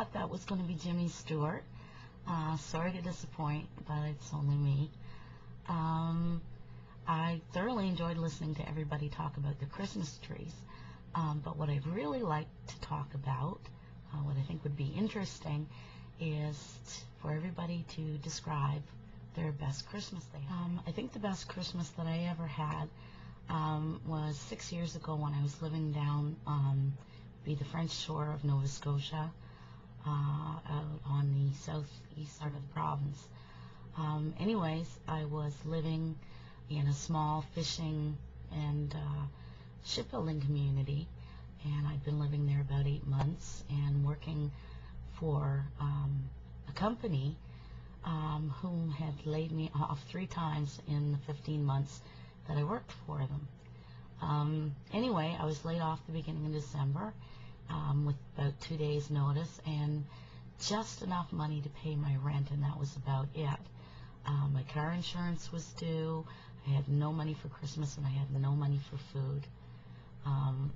thought that was going to be Jimmy Stewart. Sorry to disappoint, but it's only me. I thoroughly enjoyed listening to everybody talk about the Christmas trees, but what I'd really like to talk about, what I think would be interesting, is for everybody to describe their best Christmas they had. I think the best Christmas that I ever had was 6 years ago when I was living down the French shore of Nova Scotia, out on the southeast part of the province. Anyways, I was living in a small fishing and shipbuilding community, and I'd been living there about 8 months and working for a company who had laid me off 3 times in the 15 months that I worked for them. Anyway, I was laid off the beginning of December with about 2 days notice and just enough money to pay my rent, and that was about it. My car insurance was due. I had no money for Christmas, and I had no money for food.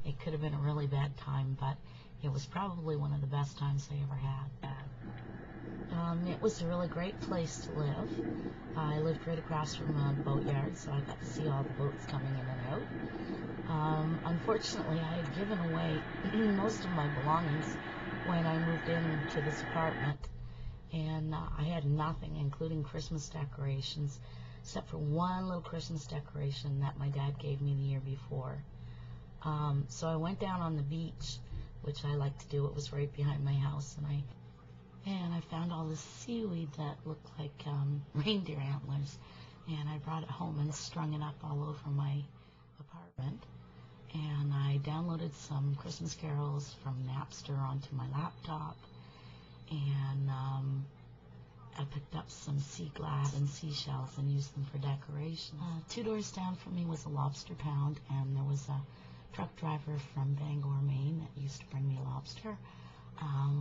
It could have been a really bad time, but it was probably one of the best times I ever had. It was a really great place to live. I lived right across from a boatyard, so I got to see all the boats coming in and out. Unfortunately, I had given away most of my belongings when I moved into this apartment, and I had nothing, including Christmas decorations, except for one little Christmas decoration that my dad gave me the year before. So I went down on the beach, which I like to do. It was right behind my house, and I found all this seaweed that looked like reindeer antlers, and I brought it home and strung it up all over my apartment. And I downloaded some Christmas carols from Napster onto my laptop, and I picked up some sea glass and seashells and used them for decoration. 2 doors down from me was a lobster pound, and there was a truck driver from Bangor, Maine that used to bring me lobster,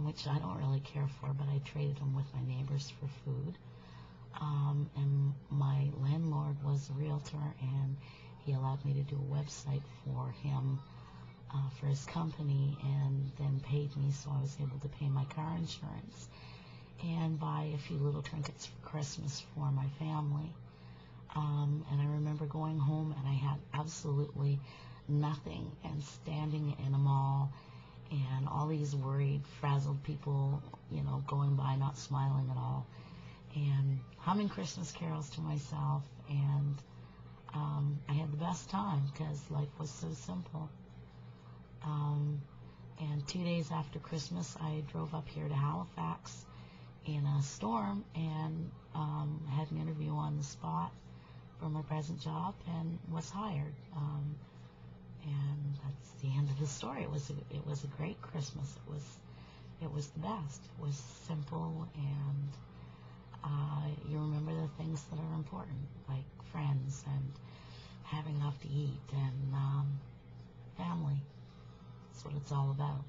which I don't really care for, but I traded them with my neighbors for food. And my landlord was a realtor, and he allowed me to do a website for him, for his company, and then paid me, so I was able to pay my car insurance and buy a few little trinkets for Christmas for my family. And I remember going home, and I had absolutely nothing, and standing in a mall, and all these worried, frazzled people, going by, not smiling at all, and humming Christmas carols to myself, and I had the best time because life was so simple. And 2 days after Christmas, I drove up here to Halifax in a storm, and had an interview on the spot for my present job, and was hired. And that's the end of the story. It was a great Christmas. It was the best. It was simple, and you remember the things that are important, like friends and having enough to eat, and family. That's what it's all about.